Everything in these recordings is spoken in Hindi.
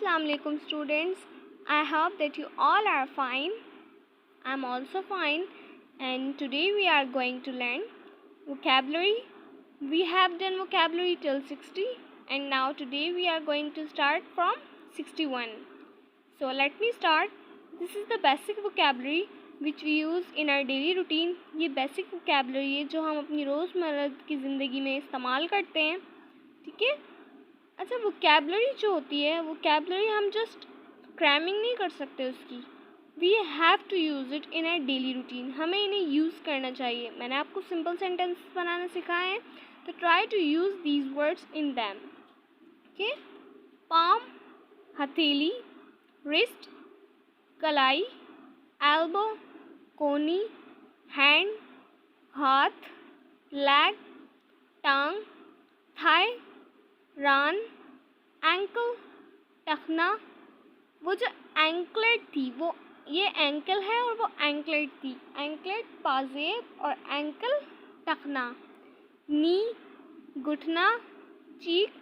Assalamu alaikum students. I hope that you all are fine. I'm also fine, and today we are going to learn vocabulary. We have done vocabulary till 60, and now today we are going to start from 61. So let me start. This is the basic vocabulary which we use in our daily routine. ये basic vocabulary है जो हम अपनी रोज़मर्रा की ज़िंदगी में इस्तेमाल करते हैं, ठीक है। अच्छा, वोकैबलरी जो होती है, वोकैबलरी हम जस्ट क्रैमिंग नहीं कर सकते उसकी। We have to use it in our daily routine. हमें इन्हें यूज़ करना चाहिए। मैंने आपको सिंपल सेंटेंस बनाना सिखाया है, तो try to use these words in them. Okay, palm हथेली, रिस्ट कलाई, एल्बो कोनी, हैंड हाथ, लेग टांग, थाई रान, एंकल टखना। वो जो एंकलेट थी वो ये एंकल है और वो एंकलेट थी। एंकलेट पाजेब और एंकल टखना। नी घुटना, चीक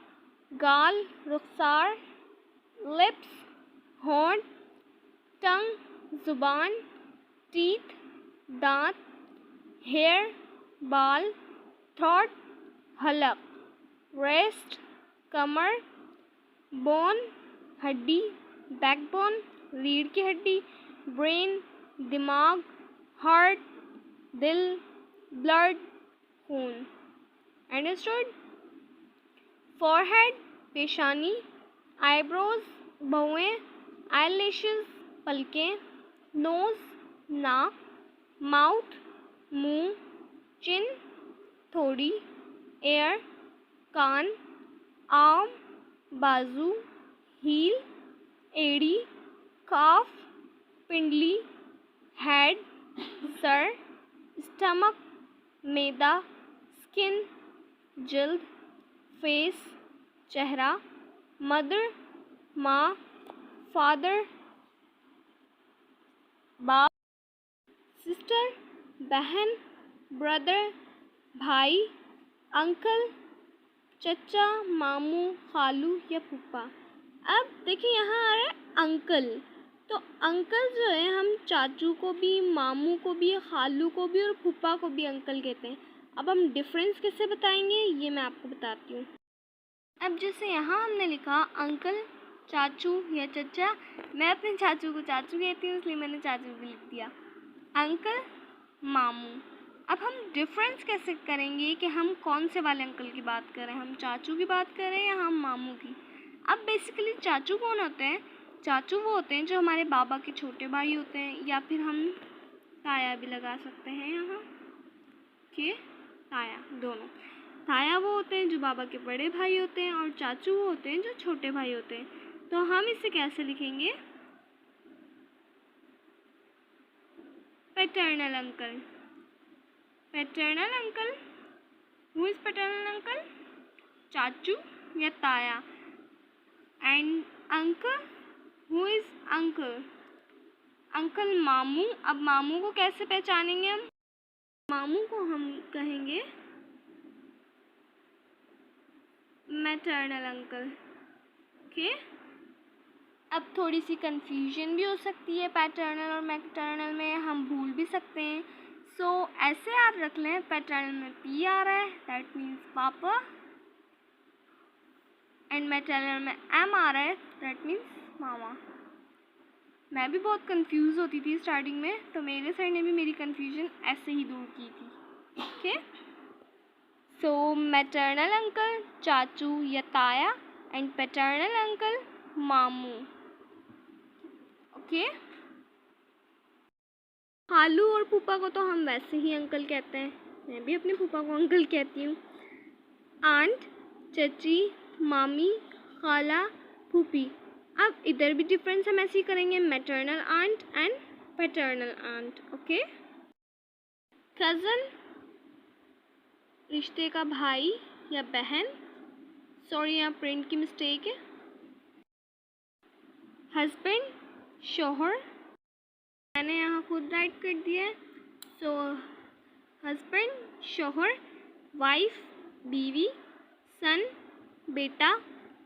गाल, रुखसार, लिप्स होंठ, टंग जुबान, टीथ दांत, हेयर बाल, थ्रोट हलक, रेस्ट कमर, बोन हड्डी, बैकबोन रीढ़ की हड्डी, ब्रेन दिमाग, हार्ट दिल, ब्लड खून। अंडरस्टूड। फॉरहेड पेशानी, आईब्रोज भौएं, आईलैशेस पलकें, नोज नाक, माउथ मुंह, चिन थोड़ी, एयर कान, आर्म बाजू, हील एड़ी, काफ पिंडली, हेड सर, स्टमक मैदा, स्किन जल्द, फेस चेहरा, मदर माँ, फादर बाप, सिस्टर बहन, ब्रदर भाई, अंकल चचा, मामू, खालू या फूफा। अब देखिए यहाँ आ रहा है अंकल। तो अंकल जो है हम चाचू को भी, मामू को भी, खालू को भी और फूफा को भी अंकल कहते हैं। अब हम डिफरेंस कैसे बताएंगे ये मैं आपको बताती हूँ। अब जैसे यहाँ हमने लिखा अंकल चाचू या चचा, मैं अपने चाचू को चाचू कहती हूँ इसलिए मैंने चाचू भी लिख दिया। अंकल मामू। अब हम डिफरेंस कैसे करेंगे कि हम कौन से वाले अंकल की बात करें, हम चाचू की बात करें या हम मामू की। अब बेसिकली चाचू कौन होते हैं? चाचू वो होते हैं जो हमारे बाबा के छोटे भाई होते हैं, या फिर हम ताया भी लगा सकते हैं यहाँ के ताया दोनों। ताया वो होते हैं जो बाबा के बड़े भाई होते हैं और चाचू वो होते हैं जो छोटे भाई होते हैं। तो हम इसे कैसे लिखेंगे? Paternal uncle. Paternal uncle, who is paternal uncle? चाचू या ताया। And uncle, who is uncle? Uncle मामू। अब मामू को कैसे पहचानेंगे हम? मामू को हम कहेंगे मैटर्नल अंकल। ओके। अब थोड़ी सी कंफ्यूजन भी हो सकती है पैटर्नल और मैटर्नल में, हम भूल भी सकते हैं। सो ऐसे आप रख लें, पैटर्नल में पी आ रहा है दैट मीन्स पापा, एंड मैटर्नल में एम आ रहा है दैट मीन्स मामा। मैं भी बहुत कंफ्यूज होती थी स्टार्टिंग में, तो मेरे सर ने भी मेरी कंफ्यूजन ऐसे ही दूर की थी। ओके, सो मैटर्नल अंकल चाचू या ताया एंड पैटर्नल अंकल मामू। ओके। खालू और फूफा को तो हम वैसे ही अंकल कहते हैं, मैं भी अपने फूफा को अंकल कहती हूँ। आंट चची, मामी, खाला, फूफी। अब इधर भी डिफरेंस हम ऐसे ही करेंगे, maternal aunt and paternal aunt. Okay. Cousin रिश्ते का भाई या बहन, सॉरी यहाँ प्रिंट की मिस्टेक है। हस्बैंड शौहर, मैंने यहाँ खुद राइट कर दिया है। सो हस्बैंड शौहर, वाइफ बीवी, सन बेटा,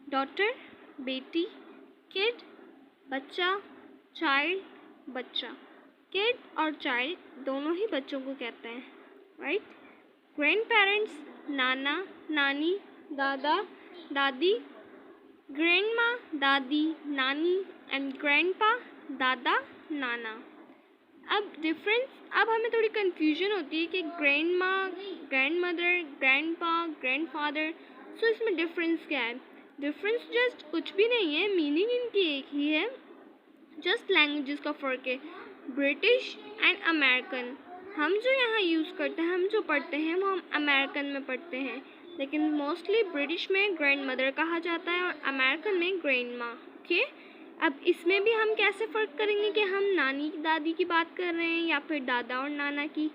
डॉटर बेटी, किड बच्चा, चाइल्ड बच्चा। किड और चाइल्ड दोनों ही बच्चों को कहते हैं, राइट। ग्रैंड पेरेंट्स नाना नानी दादा दादी, ग्रैंडमा दादी नानी एंड ग्रैंडपा दादा नाना। अब डिफरेंस, अब हमें थोड़ी कन्फ्यूजन होती है कि grandma, grandmother, grandpa, grandfather, so इसमें डिफरेंस क्या है। डिफरेंस जस्ट कुछ भी नहीं है, मीनिंग इनकी एक ही है, जस्ट लैंग्वेजेस का फ़र्क है। ब्रिटिश एंड अमेरिकन, हम जो यहाँ यूज़ करते हैं, हम जो पढ़ते हैं वो हम अमेरिकन में पढ़ते हैं, लेकिन मोस्टली ब्रिटिश में ग्रैंड मदर कहा जाता है और अमेरिकन में ग्रैंड माँ। ओके, अब इसमें भी हम कैसे फ़र्क करेंगे कि हम नानी दादी की बात कर रहे हैं या फिर दादा और नाना की।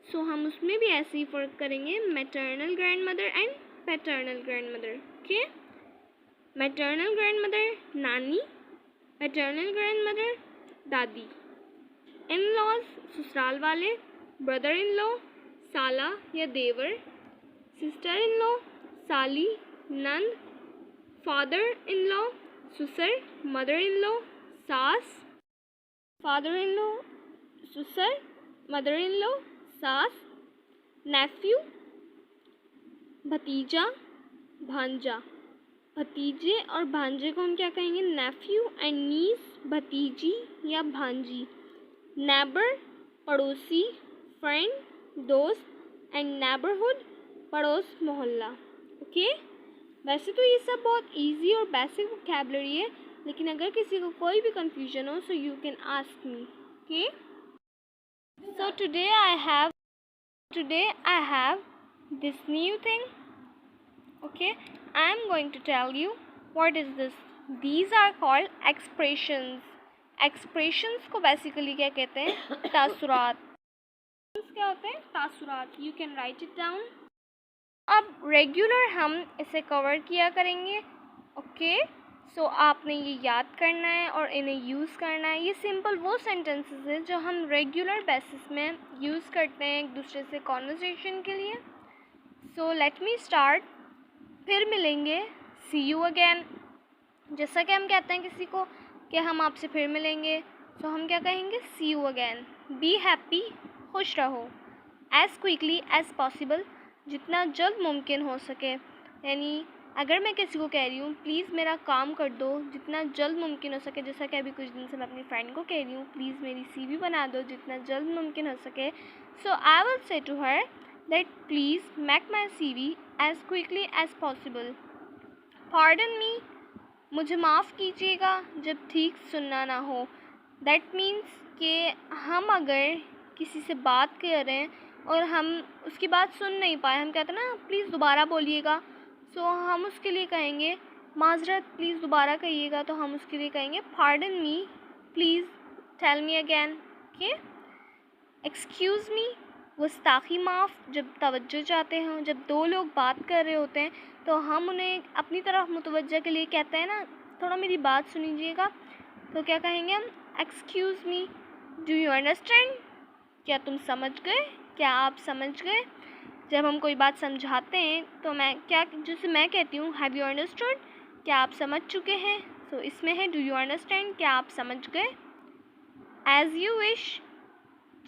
सो हम उसमें भी ऐसे ही फ़र्क करेंगे, maternal grandmother and paternal grandmother. Okay, maternal grandmother नानी, पैटर्नल ग्रैंड मदर दादी। इन लॉज ससुराल वाले, ब्रदर इन लॉ साला या देवर, सिस्टर इन लॉ साली नंद, फादर इन लॉ ससुर, मदर इन लॉ सास, फादर इन लॉ ससुर, मदर इन लॉ सास, नेफ्यू भतीजा भांजा। भतीजे और भांजे को हम क्या कहेंगे, नेफ्यू, एंड नीस भतीजी या भांजी। नेबर पड़ोसी, फ्रेंड दोस्त, एंड नेबरहुड पड़ोस मोहल्ला। ओके, वैसे तो ये सब बहुत इजी और बेसिक वोकैबुलरी है, लेकिन अगर किसी को कोई भी कंफ्यूजन हो so you can ask me. Okay, so today I have this new thing. Okay, I am going to tell you what is this. These are called expressions. Expressions को basically क्या कहते हैं, तासुरात। क्या होते हैं तासुरात, you can write it down. अब रेगुलर हम इसे कवर किया करेंगे। ओके, सो आपने ये याद करना है और इन्हें यूज़ करना है। ये सिंपल वो सेंटेंसेस हैं जो हम रेगुलर बेसिस में यूज़ करते हैं एक दूसरे से कॉन्वर्सेशन के लिए। So let me start. फिर मिलेंगे, सी यू अगेन। जैसा कि हम कहते हैं किसी को कि हम आपसे फिर मिलेंगे, तो हम क्या कहेंगे, सी यू अगेन। बी हैप्पी, खुश रहो। एज़ क्विकली एज़ पॉसिबल, जितना जल्द मुमकिन हो सके। यानी अगर मैं किसी को कह रही हूँ प्लीज़ मेरा काम कर दो जितना जल्द मुमकिन हो सके, जैसा कि अभी कुछ दिन से मैं अपनी फ्रेंड को कह रही हूँ प्लीज़ मेरी सीवी बना दो जितना जल्द मुमकिन हो सके। So I will say to her that please make my CV as quickly as possible. Pardon me, मुझे माफ़ कीजिएगा जब ठीक सुनना ना हो। That means कि हम अगर किसी से बात कर रहे हैं और हम उसकी बात सुन नहीं पाए, हम कहते हैं ना प्लीज़ दोबारा बोलिएगा, सो हम उसके लिए कहेंगे माज़रत प्लीज़ दोबारा कहिएगा, तो हम उसके लिए कहेंगे pardon me, please tell me again. Okay? Excuse me, गुस्ताखी माफ़, जब तवज्जो चाहते हों, जब दो लोग बात कर रहे होते हैं तो हम उन्हें अपनी तरफ मुतवज्जा के लिए कहते हैं ना थोड़ा मेरी बात सुनीजिएगा, तो क्या कहेंगे हम, excuse me, do you understand, क्या तुम समझ गए, क्या आप समझ गए। जब हम कोई बात समझाते हैं तो मैं क्या, जैसे मैं कहती हूँ हैव यू अंडरस्टूड, क्या आप समझ चुके हैं, सो इसमें है डू यू अंडरस्टैंड, क्या आप समझ गए। एज़ यू विश,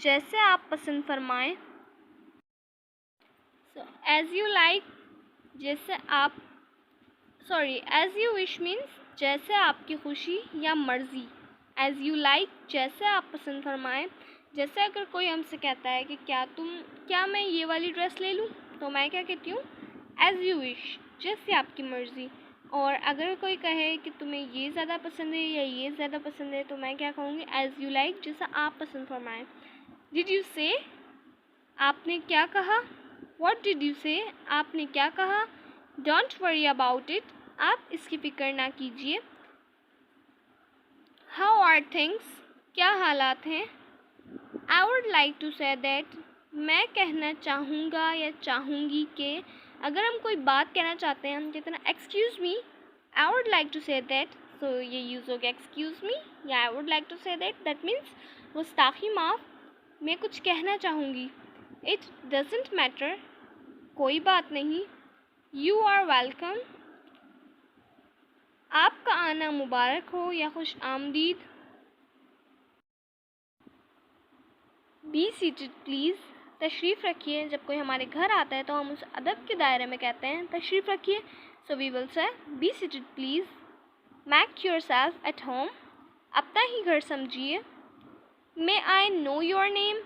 जैसे आप पसंद फरमाएं। सो एज़ यू लाइक, जैसे आप, sorry, as you wish means जैसे आपकी खुशी या मर्ज़ी। एज़ यू लाइक, जैसे आप पसंद फरमाएं। जैसे अगर कोई हमसे कहता है कि क्या मैं ये वाली ड्रेस ले लूँ, तो मैं क्या कहती हूँ, एज़ यू विश, जैसे आपकी मर्ज़ी। और अगर कोई कहे कि तुम्हें ये ज़्यादा पसंद है या ये ज़्यादा पसंद है, तो मैं क्या कहूँगी, एज़ यू लाइक, जैसा आप पसंद फरमाएं। डिड यू से, आपने क्या कहा। व्हाट डिड यू से, आपने क्या कहा। डोंट वरी अबाउट इट, आप इसकी फ़िक्र ना कीजिए। हाउ आर थिंग्स, क्या हालात हैं। I would like to say that, मैं कहना चाहूँगा या चाहूँगी कि, अगर हम कोई बात कहना चाहते हैं हम कहते हैं excuse me, I would like to say that, so ये यूज़ हो गया एक्सक्यूज़ मी या I would like to say that means गुस्ताखी माफ़, मैं कुछ कहना चाहूँगी। इट डजेंट मैटर, कोई बात नहीं। यू आर वेलकम, आपका आना मुबारक हो या खुश आमदीद। बी सीटेड प्लीज़, तशरीफ़ रखिए। जब कोई हमारे घर आता है तो हम उस अदब के दायरे में कहते हैं तशरीफ़ रखिए। So we will say be seated please. Make yourself at home, अपना ही घर समझिए। May I know your name,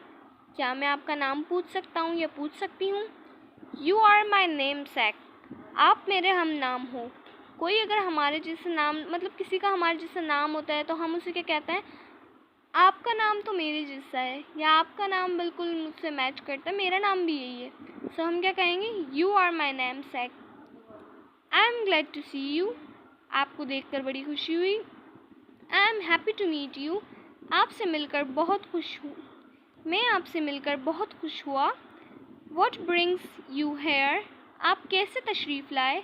क्या मैं आपका नाम पूछ सकता हूँ या पूछ सकती हूँ। You are my namesake, आप मेरे हम नाम हो। कोई अगर हमारे जैसे नाम मतलब किसी का हमारे जैसा नाम होता है तो हम उसे क्या कहते हैं, आपका नाम तो मेरे जैसा है, या आपका नाम बिल्कुल मुझसे मैच करता है, मेरा नाम भी यही है। सो हम क्या कहेंगे, you are my namesake. I am glad to see you, आपको देखकर बड़ी खुशी हुई। I am happy to meet you, आपसे मिलकर बहुत खुश हूँ, मैं आपसे मिलकर बहुत खुश हुआ। What brings you here, आप कैसे तशरीफ़ लाए।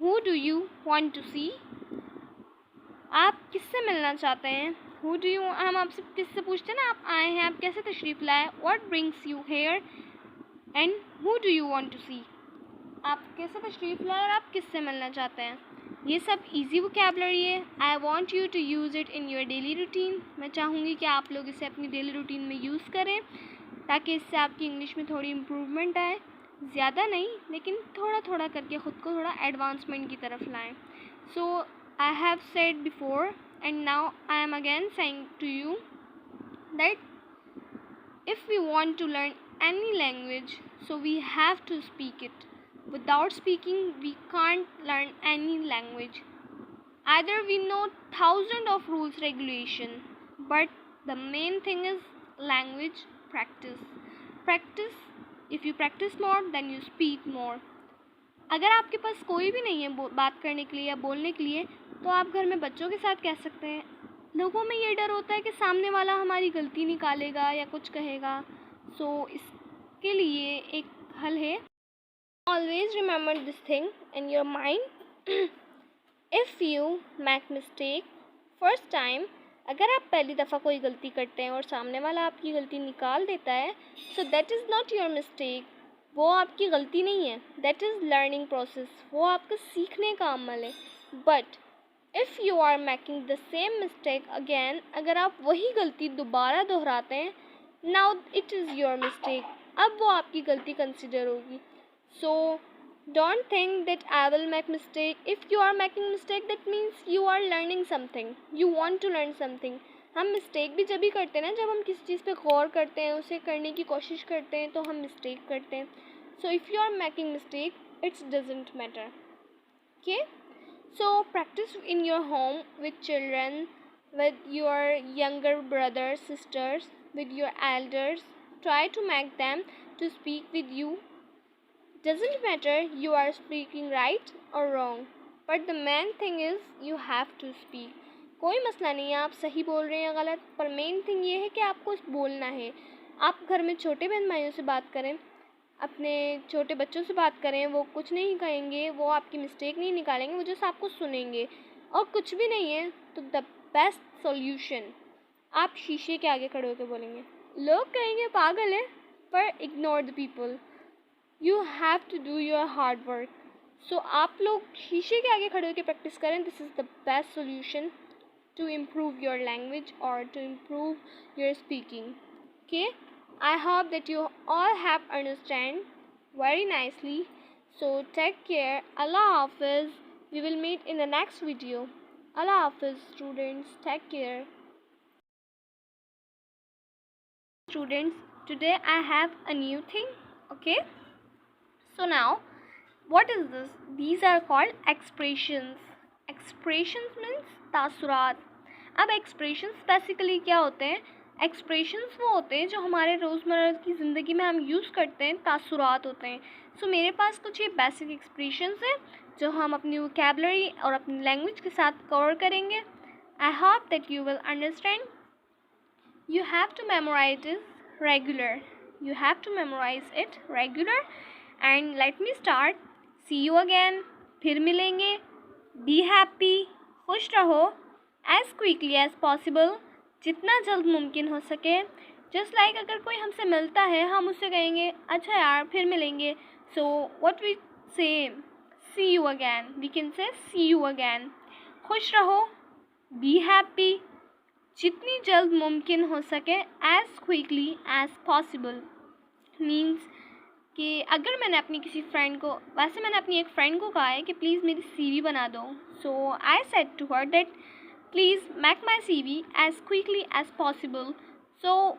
Who do you want to see, आप किससे मिलना चाहते हैं। Who do you, हम आपसे किससे पूछते हैं ना, आप आए हैं, आप कैसे तशरीफ़ लाए। What brings you here and who do you want to see, आप कैसे तशरीफ़ लाए और आप किससे मिलना चाहते हैं। ये सब इजी वोकैबुलरी है। I want you to use it in your daily routine, मैं चाहूँगी कि आप लोग इसे अपनी डेली रूटीन में यूज़ करें ताकि इससे आपकी इंग्लिश में थोड़ी इम्प्रूवमेंट आए। ज़्यादा नहीं लेकिन थोड़ा थोड़ा करके ख़ुद को थोड़ा एडवांसमेंट की तरफ लाएं। So I have said before and now I am again saying to you that if we want to learn any language so we have to speak it. Without speaking, we can't learn any language. Either we know thousands of rules, regulation, but the main thing is language practice. Practice. If you practice more, then you speak more. अगर आपके पास कोई भी नहीं है बात करने के लिए या बोलने के लिए, तो आप घर में बच्चों के साथ कह सकते हैं। लोगों में ये डर होता है कि सामने वाला हमारी गलती निकालेगा या कुछ कहेगा। सो इसके लिए एक हल है। Always remember this thing in your mind. If you make mistake first time, अगर आप पहली दफ़ा कोई गलती करते हैं और सामने वाला आपकी गलती निकाल देता है, so that is not your mistake. वो आपकी गलती नहीं है, that is learning process. वो आपका सीखने का अमल है. But if you are making the same mistake again, अगर आप वही गलती दोबारा दोहराते हैं, now it is your mistake. अब वो आपकी गलती कंसिडर होगी. So don't think that I will make mistake. If you are making mistake, that means you are learning something. You want to learn something. हम मिस्टेक भी जब भी करते हैं ना, जब हम किसी चीज़ पे गौर करते हैं, उसे करने की कोशिश करते हैं, तो हम मिस्टेक करते हैं. So if you are making mistake, it doesn't matter. Okay? So practice in your home with children, with your younger brothers, sisters, with your elders. Try to make them to speak with you. Doesn't matter you are speaking right or wrong, but the main thing is you have to speak. कोई मसला नहीं है आप सही बोल रहे हैं या गलत, पर मेन थिंग ये है कि आपको बोलना है. आप घर में छोटे बहन भाइयों से बात करें, अपने छोटे बच्चों से बात करें, वो कुछ नहीं कहेंगे, वो आपकी मिस्टेक नहीं निकालेंगे, वो जस्ट आपको सुनेंगे. और कुछ भी नहीं है तो द बेस्ट सॉल्यूशन, आप शीशे के आगे खड़े होकर बोलेंगे. लोग कहेंगे पागल है, पर ignore the people. You have to do your hard work. So आप लोग शीशे के आगे खड़े होकर प्रैक्टिस करें. This is the best solution to improve your language or to improve your speaking. Okay? I hope that you all have understand very nicely. So take care. Allah Hafiz. We will meet in the next video. Allah Hafiz, students. Take care. Students, today I have a new thing. Okay? So now, what is this? These are called expressions. Expressions means तासुरात. अब expressions basically क्या होते हैं? Expressions वो होते हैं जो हमारे रोज़मर्रा की ज़िंदगी में हम यूज़ करते हैं, तासुरात होते हैं. So मेरे पास कुछ ये बेसिक expressions हैं जो हम अपनी vocabulary और अपनी language के साथ cover करेंगे. I hope that you will understand. You have to memorize it regular. You have to memorize it regular. And let me start. See you again. फिर मिलेंगे. Be happy. खुश रहो. As quickly as possible. जितना जल्द मुमकिन हो सके. Just like अगर कोई हमसे मिलता है, हम उससे कहेंगे अच्छा यार फिर मिलेंगे. So what we say, see you again. We can say see you again. खुश रहो, बी हैप्पी, जितनी जल्द मुमकिन हो सके, as quickly as possible. Means कि अगर मैंने अपनी किसी फ्रेंड को, वैसे मैंने अपनी एक फ्रेंड को कहा है कि प्लीज़ मेरी CV बना दो, so I said to her that please make my CV as quickly as possible. So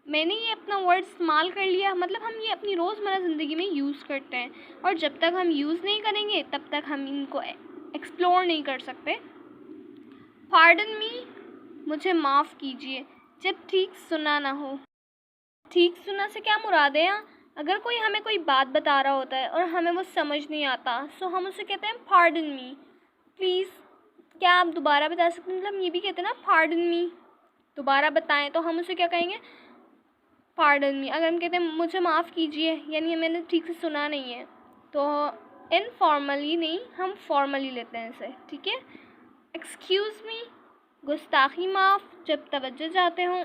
मैंने ये अपना वर्ड इस्तेमाल कर लिया, मतलब हम ये अपनी रोज़मर्रा ज़िंदगी में यूज़ करते हैं, और जब तक हम यूज़ नहीं करेंगे तब तक हम इनको एक्सप्लोर नहीं कर सकते। पार्डन मी, मुझे माफ़ कीजिए, जब ठीक सुना ना हो। ठीक सुना से क्या मुराद है यहाँ? अगर कोई हमें कोई बात बता रहा होता है और हमें वो समझ नहीं आता, सो हम उसे कहते हैं पार्डन मी, प्लीज़ क्या आप दोबारा बता सकते हैं? मतलब ये भी कहते हैं ना पार्डन मी, दोबारा बताएं, तो हम उसे क्या कहेंगे? Pardon me. अगर हम कहते हैं मुझे माफ़ कीजिए, यानी मैंने ठीक से सुना नहीं है, तो इनफॉर्मली नहीं, हम फॉर्मली लेते हैं इसे, ठीक है। एक्सक्यूज़ मी, गुस्ताखी माफ़, जब तवज्जो चाहते हों।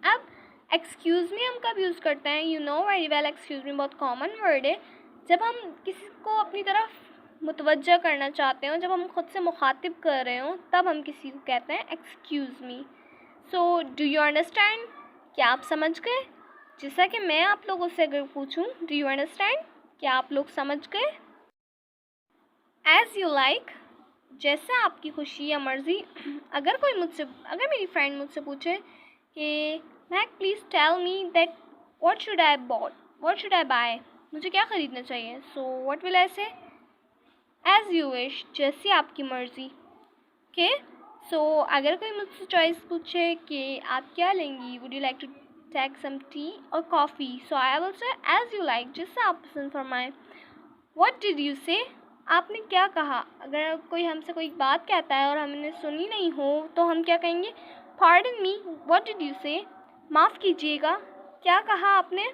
अब एक्सक्यूज़ मी हम कब यूज़ करते हैं? You know very well, excuse me बहुत कॉमन वर्ड है। जब हम किसी को अपनी तरफ मुतवज्जा करना चाहते हो, जब हम खुद से मुखातिब कर रहे हो, तब हम किसी को कहते हैं excuse me. So do you understand? क्या आप समझ गए? जैसा कि मैं आप लोगों से अगर पूछूं, डू यू अंडरस्टैंड, क्या आप लोग समझ गए? एज़ यू लाइक, जैसे आपकी खुशी या मर्ज़ी। अगर मेरी फ्रेंड मुझसे पूछे कि मैक please tell me that what should I buy, मुझे क्या ख़रीदना चाहिए, सो व्हाट विल आई से? एज़ यू विश, जैसी आपकी मर्ज़ी। ओके, सो अगर कोई मुझसे चॉइस पूछे कि आप क्या लेंगी, would you like to take some tea और coffee, so I will say as you like, जैसा आप पसंद फरमाएं। व्हाट डिड यू से, आपने क्या कहा? अगर कोई हमसे कोई बात कहता है और हमने सुनी नहीं हो, तो हम क्या कहेंगे? Pardon me, what did you से, माफ़ कीजिएगा, क्या कहा आपने?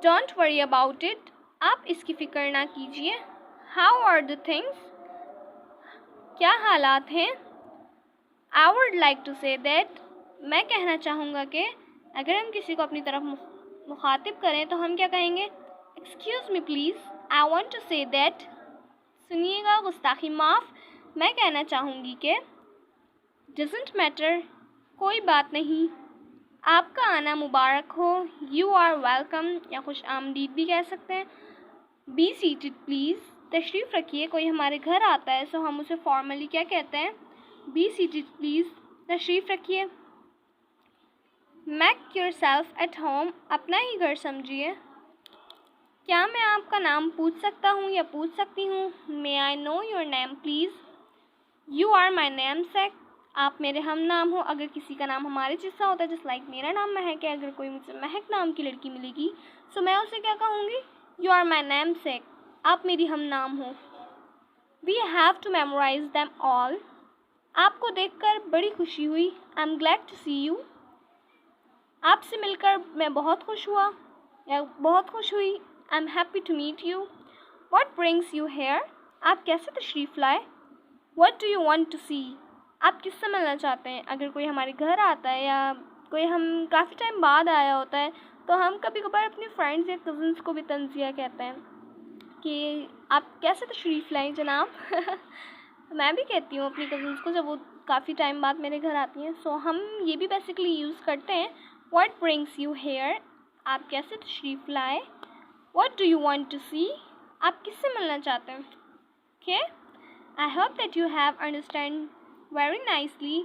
डोंट वरी अबाउट इट, आप इसकी फ़िक्र ना कीजिए। हाउ आर द थिंग्स, क्या हालात हैं? I would like to say that, मैं कहना चाहूँगा कि अगर हम किसी को अपनी तरफ मुखातिब करें तो हम क्या कहेंगे? Excuse me please, I want to say that, सुनिएगा, गुस्ताखी माफ़, मैं कहना चाहूँगी कि डजंट मैटर, कोई बात नहीं, आपका आना मुबारक हो, यू आर वेलकम, या खुश आमदीद भी कह सकते हैं। बी सीटेड प्लीज़, तशरीफ़ रखिए, कोई हमारे घर आता है, सो हम उसे फॉर्मली क्या कहते हैं? बी सीटेड प्लीज़, तशरीफ़ रखिए। मेक योरसेल्फ एट होम, अपना ही घर समझिए। क्या मैं आपका नाम पूछ सकता हूँ या पूछ सकती हूँ? May I know your name please, you are my namesake, आप मेरे हम नाम हो। अगर किसी का नाम हमारे जैसा होता है, जैसे लाइक मेरा नाम महक है, अगर कोई मुझसे महक नाम की लड़की मिलेगी, सो मैं उसे क्या कहूँगी? You are my namesake, आप मेरी हम नाम हो। We have to memorise them all, आपको देखकर बड़ी खुशी हुई। I am glad to see you, आपसे मिलकर मैं बहुत खुश हुआ या बहुत खुश हुई। I am happy to meet you. What brings you here, आप कैसे तशरीफ़ लाए? What do you want to see, आप किससे मिलना चाहते हैं? अगर कोई हमारे घर आता है या कोई हम काफ़ी टाइम बाद आया होता है, तो हम कभी कभार अपने फ्रेंड्स या कज़न्स को भी तंज़िया कहते हैं कि आप कैसे तशरीफ़ लाएँ जनाब। मैं भी कहती हूँ अपनी कज़न्स को जब वो काफ़ी टाइम बाद मेरे घर आती हैं। सो हम ये भी बेसिकली यूज़ करते हैं। व्हाट ब्रिंग्स यू हेयर, आप कैसे तशरीफ़ लाए? What do you want to see, आप किससे मिलना चाहते हैं? Okay, I hope that you have understand very nicely.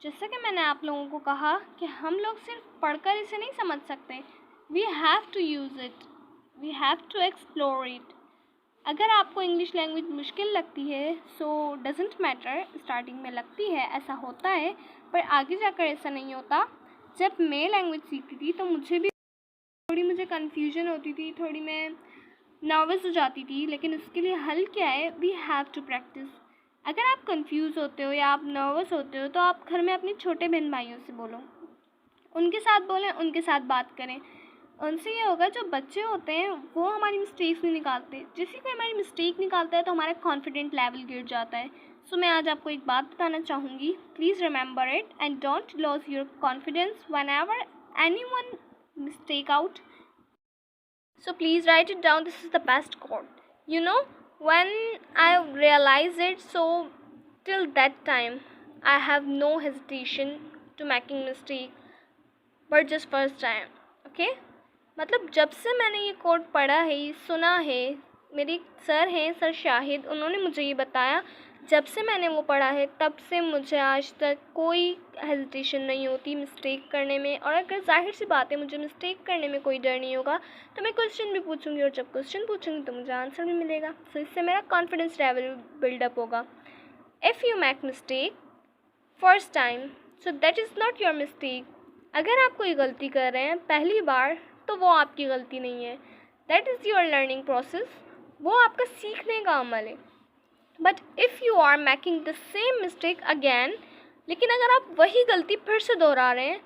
जैसा कि मैंने आप लोगों को कहा कि हम लोग सिर्फ पढ़कर इसे नहीं समझ सकते, we have to use it, we have to explore it. अगर आपको इंग्लिश लैंग्वेज मुश्किल लगती है, सो डजेंट मैटर, स्टार्टिंग में लगती है, ऐसा होता है, पर आगे जाकर ऐसा नहीं होता। जब मैं लैंग्वेज सीखती थी तो मुझे कन्फ्यूजन होती थी, थोड़ी मैं नर्वस हो जाती थी, लेकिन उसके लिए हल क्या है? We have to practise. अगर आप कंफ्यूज होते हो या आप नर्वस होते हो, तो आप घर में अपने छोटे बहन भाइयों से बोलो, उनके साथ बोलें, उनके साथ बात करें। उनसे ये होगा, जो बच्चे होते हैं वो हमारी मिस्टेक्स नहीं निकालते, जैसे कोई हमारी मिस्टेक निकालता है तो हमारा कॉन्फिडेंट लेवल गिर जाता है। सो मैं आज आपको एक बात बताना चाहूँगी, please remember it and don't loss your confidence when ever any one mistake out. So please write it down. This is the best quote. You know, When I realize it, so till that time I have no hesitation to making mistake, but just first time. Okay, मतलब जब से मैंने ये कोड पढ़ा है, सुना है, मेरे सर हैं सर शाहिद, उन्होंने मुझे ये बताया, जब से मैंने वो पढ़ा है तब से मुझे आज तक कोई हेजिटेशन नहीं होती मिस्टेक करने में। और अगर जाहिर सी बात है मुझे मिस्टेक करने में कोई डर नहीं होगा तो मैं क्वेश्चन भी पूछूंगी, और जब क्वेश्चन पूछूंगी तो मुझे आंसर भी मिलेगा। सो इससे मेरा कॉन्फिडेंस लेवल बिल्डअप होगा। If you make mistake first time, so that is not your mistake. अगर आप कोई गलती कर रहे हैं पहली बार तो वो आपकी गलती नहीं है, that is your learning process, वो आपका सीखने का अमल है। But if you are making the same mistake again, लेकिन अगर आप वही गलती फिर से दोहरा रहे हैं,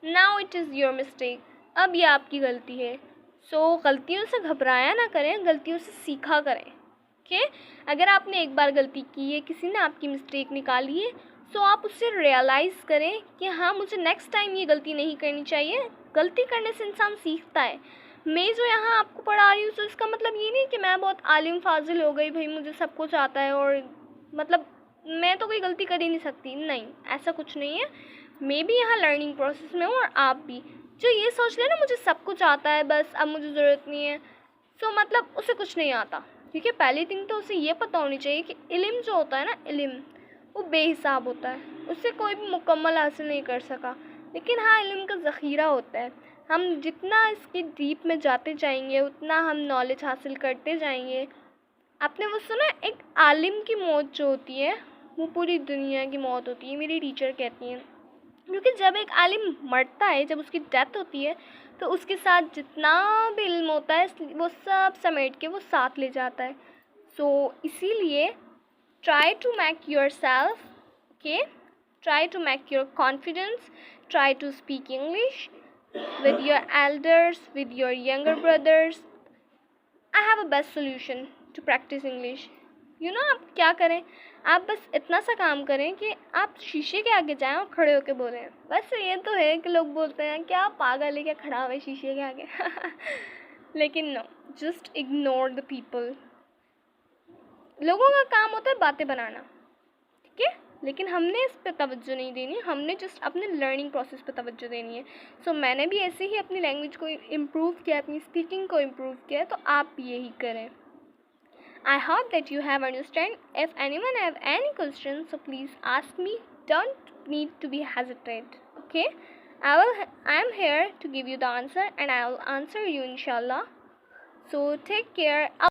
now it is your mistake, अब ये आपकी गलती है। सो गलतियों से घबराया ना करें, गलतियों से सीखा करें। ओके, अगर आपने एक बार गलती की है, किसी ने आपकी मिस्टेक निकाली है, सो आप उससे रियलाइज़ करें कि हाँ मुझे नेक्स्ट टाइम ये गलती नहीं करनी चाहिए। गलती करने से इंसान सीखता है। मैं जो यहाँ आपको पढ़ा रही हूँ तो इसका मतलब ये नहीं कि मैं बहुत आलिम फाजिल हो गई, भाई मुझे सब कुछ आता है और मतलब मैं तो कोई गलती कर ही नहीं सकती, नहीं, ऐसा कुछ नहीं है। मैं भी यहाँ लर्निंग प्रोसेस में हूँ और आप भी। जो ये सोच ले ना मुझे सब कुछ आता है बस अब मुझे ज़रूरत नहीं है, सो मतलब उसे कुछ नहीं आता। क्योंकि पहली थिंग तो उसे ये पता होनी चाहिए कि इल्म जो होता है ना, इल्म वो बेहिसाब होता है, उससे कोई भी मुकम्मल हासिल नहीं कर सका। लेकिन हाँ इल्म का ज़ख़ीरा होता है, हम जितना इसके डीप में जाते जाएंगे उतना हम नॉलेज हासिल करते जाएंगे। आपने वो सुना, एक आलिम की मौत जो होती है वो पूरी दुनिया की मौत होती है, मेरी टीचर कहती हैं। क्योंकि जब एक आलिम मरता है, जब उसकी डेथ होती है, तो उसके साथ जितना भी इल्म होता है वो सब समेट के वो साथ ले जाता है। सो इसीलिए try to make yourself, okay, try to make your confidence, try to speak English with your elders, with your younger brothers. I have a best solution to practice English. You know आप क्या करें, आप बस इतना सा काम करें कि आप शीशे के आगे जाएं और खड़े होके बोलें। बस ये तो है कि लोग बोलते हैं क्या पागल है, क्या खड़ा हुआ है शीशे के आगे लेकिन no, just ignore the people. लोगों का काम होता है बातें बनाना, ठीक है, लेकिन हमने इस पे तवज्जो नहीं देनी, हमने जस्ट अपने लर्निंग प्रोसेस पे तवज्जो देनी है। सो मैंने भी ऐसे ही अपनी लैंग्वेज को इम्प्रूव किया, अपनी स्पीकिंग को इम्प्रूव किया, तो आप भी यही करें। I hope that you have understand. If anyone have any question so please ask me, don't need to be hesitate, okay. I am here to give you the answer and I will answer you inshallah. So take care.